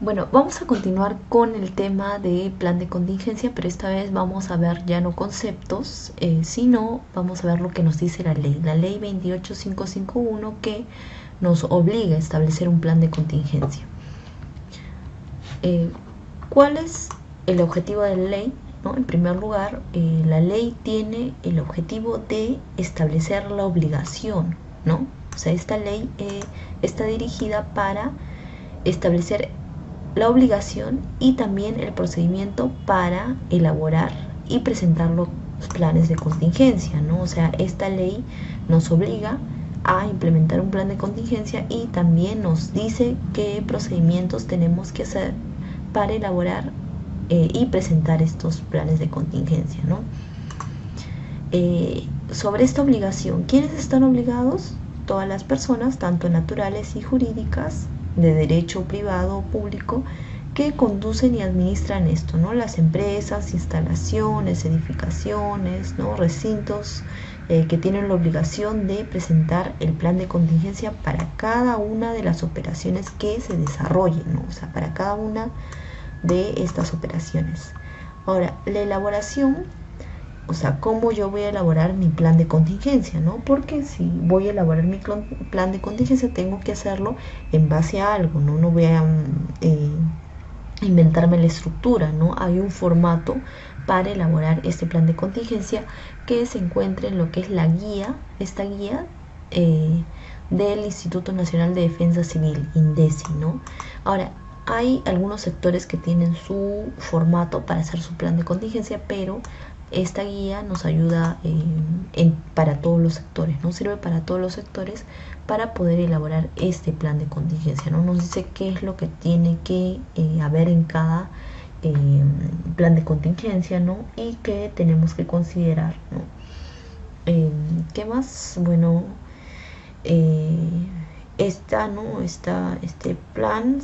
Bueno, vamos a continuar con el tema de plan de contingencia, pero esta vez vamos a ver ya no conceptos, sino vamos a ver lo que nos dice la ley 28551, que nos obliga a establecer un plan de contingencia. ¿Cuál es el objetivo de la ley? ¿No? En primer lugar, la ley tiene el objetivo de establecer la obligación, ¿no? O sea, esta ley está dirigida para establecer la obligación y también el procedimiento para elaborar y presentar los planes de contingencia, ¿no? O sea, esta ley nos obliga a implementar un plan de contingencia y también nos dice qué procedimientos tenemos que hacer para elaborar y presentar estos planes de contingencia, ¿no? Sobre esta obligación, ¿quiénes están obligados? Todas las personas, tanto naturales y jurídicas, de derecho privado o público, que conducen y administran esto, ¿no? Las empresas, instalaciones, edificaciones, ¿no? Recintos que tienen la obligación de presentar el plan de contingencia para cada una de las operaciones que se desarrollen, ¿no? O sea, para cada una de estas operaciones. Ahora, la elaboración, o sea, cómo yo voy a elaborar mi plan de contingencia, ¿no? Porque si voy a elaborar mi plan de contingencia, tengo que hacerlo en base a algo, ¿no? No voy a inventarme la estructura, ¿no? Hay un formato para elaborar este plan de contingencia que se encuentra en lo que es la guía, esta guía del Instituto Nacional de Defensa Civil, INDECI, ¿no? Ahora, hay algunos sectores que tienen su formato para hacer su plan de contingencia, pero esta guía nos ayuda para todos los sectores, ¿no? Sirve para todos los sectores para poder elaborar este plan de contingencia, ¿no? Nos dice qué es lo que tiene que haber en cada plan de contingencia, ¿no? Y qué tenemos que considerar, ¿no? ¿Qué más? Bueno, este plan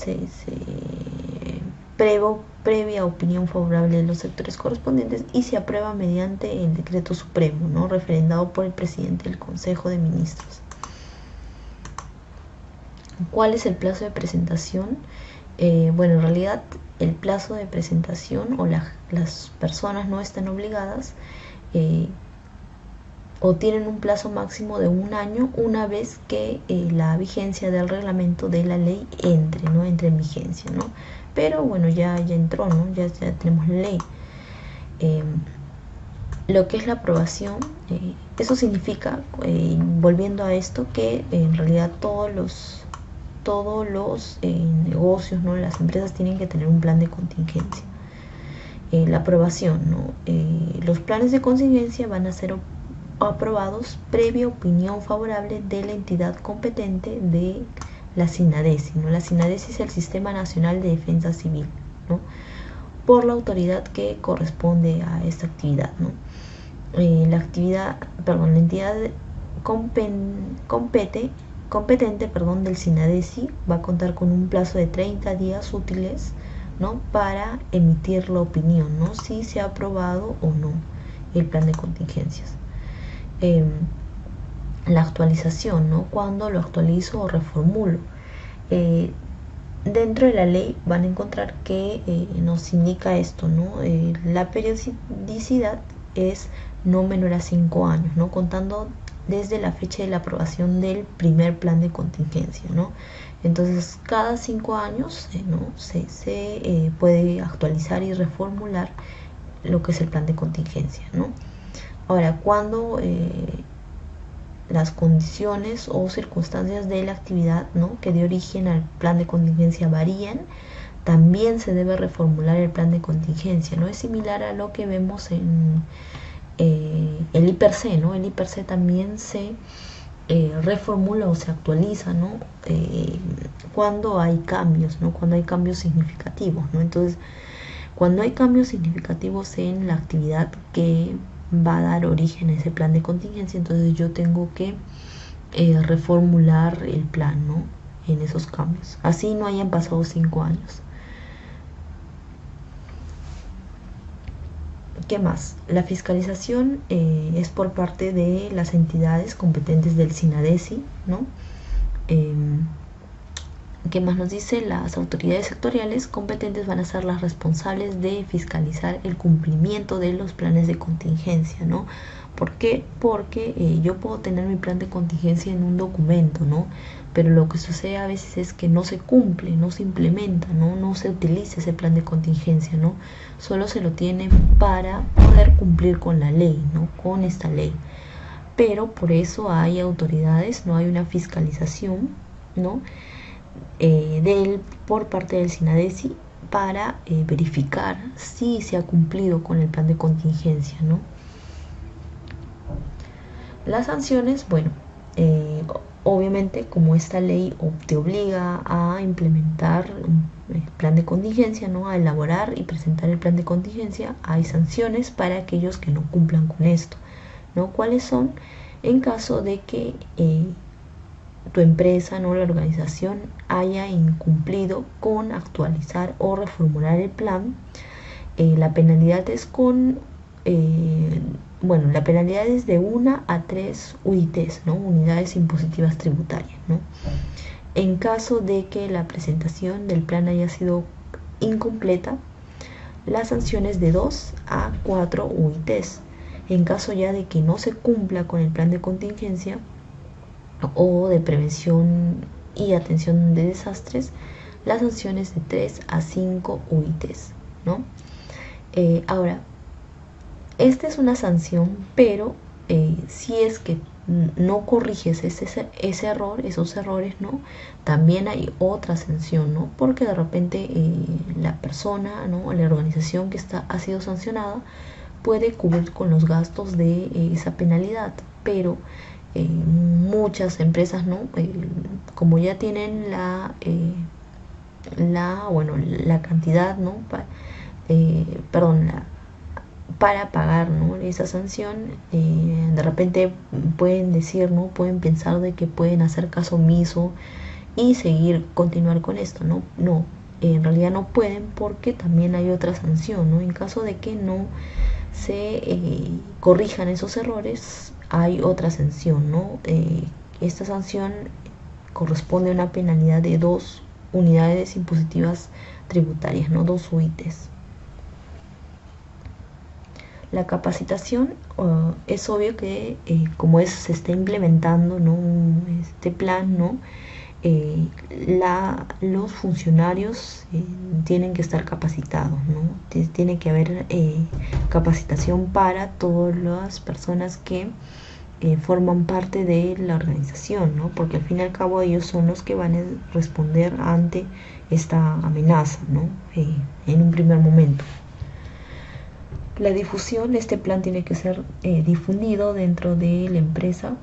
previa opinión favorable de los sectores correspondientes y se aprueba mediante el decreto supremo, ¿no? Referendado por el presidente del Consejo de Ministros. ¿Cuál es el plazo de presentación? Bueno, en realidad el plazo de presentación o las personas no están obligadas o tienen un plazo máximo de 1 año una vez que la vigencia del reglamento de la ley entre en vigencia, ¿no? Pero bueno, ya entró, ¿no? Ya tenemos la ley. Lo que es la aprobación, eso significa, volviendo a esto, que en realidad todos los negocios, ¿no? Las empresas tienen que tener un plan de contingencia. La aprobación, ¿no? Los planes de contingencia van a ser aprobados previa opinión favorable de la entidad competente de la SINADECI, ¿no? La SINADECI es el Sistema Nacional de Defensa Civil, ¿no? Por la autoridad que corresponde a esta actividad, ¿no? La entidad competente del SINADECI va a contar con un plazo de 30 días útiles, ¿no? Para emitir la opinión, ¿no? Si se ha aprobado o no el plan de contingencias. La actualización, ¿no? Cuando lo actualizo o reformulo. Dentro de la ley van a encontrar que nos indica esto, ¿no? La periodicidad es no menor a 5 años, ¿no? Contando desde la fecha de la aprobación del primer plan de contingencia, ¿no? Entonces, cada 5 años, ¿no? se puede actualizar y reformular lo que es el plan de contingencia, ¿no? Ahora, cuando las condiciones o circunstancias de la actividad, ¿no? que dio origen al plan de contingencia varían, también se debe reformular el plan de contingencia, ¿no? Es similar a lo que vemos en el IPERC, ¿no? El IPERC también se reformula o se actualiza, ¿no? Cuando hay cambios, ¿no? Cuando hay cambios significativos, ¿no? Entonces, cuando hay cambios significativos en la actividad que va a dar origen a ese plan de contingencia, entonces yo tengo que reformular el plan, ¿no? En esos cambios, así no hayan pasado 5 años. ¿Qué más? La fiscalización es por parte de las entidades competentes del SINADECI, ¿no? ¿Qué más nos dice? Las autoridades sectoriales competentes van a ser las responsables de fiscalizar el cumplimiento de los planes de contingencia, ¿no? ¿Por qué? Porque yo puedo tener mi plan de contingencia en un documento, ¿no? Pero lo que sucede a veces es que no se cumple, no se implementa, ¿no? No se utiliza ese plan de contingencia, ¿no? Solo se lo tiene para poder cumplir con la ley, ¿no? Con esta ley. Pero por eso hay autoridades, no hay una fiscalización, ¿no? Por parte del SINADESI para verificar si se ha cumplido con el plan de contingencia, ¿no? Las sanciones, bueno, obviamente como esta ley te obliga a implementar un plan de contingencia, ¿no? A elaborar y presentar el plan de contingencia, hay sanciones para aquellos que no cumplan con esto, ¿no? ¿Cuáles son? En caso de que tu empresa, ¿no? La organización haya incumplido con actualizar o reformular el plan, la penalidad es la penalidad es de 1 a 3 UITs, ¿no? Unidades impositivas tributarias, ¿no? En caso de que la presentación del plan haya sido incompleta, la sanción es de 2 a 4 UITs. En caso ya de que no se cumpla con el plan de contingencia o de prevención y atención de desastres, la sanción es de 3 a 5 UITs, ¿no? Ahora, esta es una sanción, pero si es que no corriges ese error, esos errores, ¿no? También hay otra sanción, ¿no? Porque de repente la persona, ¿no? La organización que ha sido sancionada puede cubrir con los gastos de esa penalidad, pero muchas empresas, ¿no? Como ya tienen la cantidad, ¿no? Para pagar, ¿no? Esa sanción, de repente pueden decir, ¿no? Pueden pensar de que pueden hacer caso omiso y continuar con esto, ¿no? No, en realidad no pueden, porque también hay otra sanción, ¿no? En caso de que no se corrijan esos errores, hay otra sanción, ¿no? Esta sanción corresponde a una penalidad de 2 unidades impositivas tributarias, ¿no? 2 UITs. La capacitación, es obvio que como se está implementando, ¿no? Este plan, ¿no? Los funcionarios tienen que estar capacitados, ¿no? Tiene que haber capacitación para todas las personas que forman parte de la organización, ¿no? Porque al fin y al cabo ellos son los que van a responder ante esta amenaza, ¿no? En un primer momento. La difusión, este plan tiene que ser difundido dentro de la empresa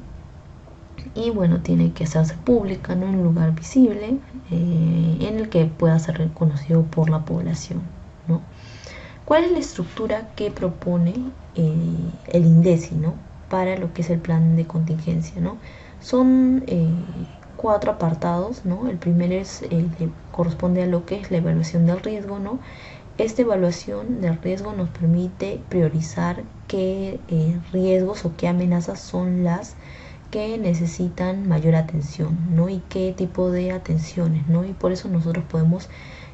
y bueno, tiene que hacerse pública, ¿no? En un lugar visible, en el que pueda ser reconocido por la población, ¿no? ¿Cuál es la estructura que propone el INDECI, ¿no? Para lo que es el plan de contingencia, ¿no? Son 4 apartados, ¿no? El primero corresponde a lo que es la evaluación del riesgo, ¿no? Esta evaluación del riesgo nos permite priorizar qué riesgos o qué amenazas son las que necesitan mayor atención, ¿no? Y qué tipo de atenciones, ¿no? Y por eso nosotros podemos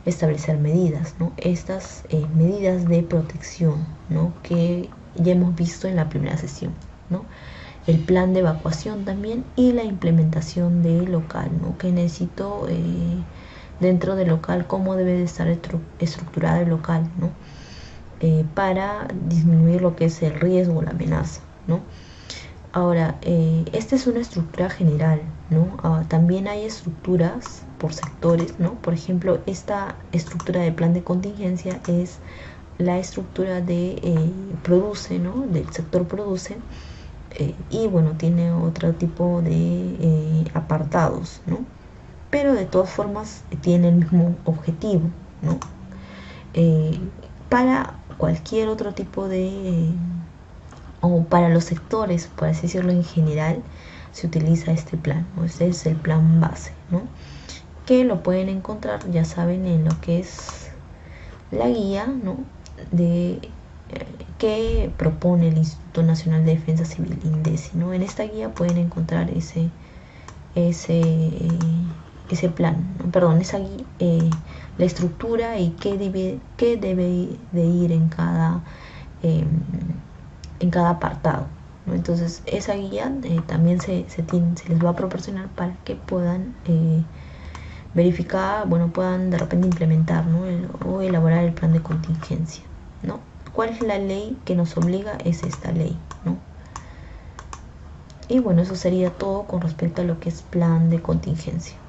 establecer medidas, ¿no? Estas medidas de protección, ¿no? Que ya hemos visto en la primera sesión, ¿no? El plan de evacuación también y la implementación del local, ¿no? Que necesito dentro del local, cómo debe de estar estructurado el local, ¿no? Para disminuir lo que es el riesgo, la amenaza, ¿no? Ahora, esta es una estructura general, ¿no? También hay estructuras por sectores, ¿no? Por ejemplo, esta estructura de plan de contingencia es la estructura de produce, ¿no? Del sector produce, y bueno, tiene otro tipo de apartados, ¿no? Pero de todas formas tiene el mismo objetivo, ¿no? Para cualquier otro tipo o para los sectores, por así decirlo, en general, se utiliza este plan, ¿no? Este es el plan base, ¿no? Que lo pueden encontrar, ya saben, en lo que es la guía, ¿no? Que propone el Instituto Nacional de Defensa Civil, INDECI, ¿no? En esta guía pueden encontrar ese plan, ¿no? Perdón, la estructura y qué debe de ir eh, en cada apartado, ¿no? Entonces esa guía también se les va a proporcionar para que puedan verificar, bueno, puedan de repente implementar, ¿no? O elaborar el plan de contingencia, ¿no? ¿Cuál es la ley que nos obliga? Es esta ley, ¿no? Y bueno, eso sería todo con respecto a lo que es plan de contingencia.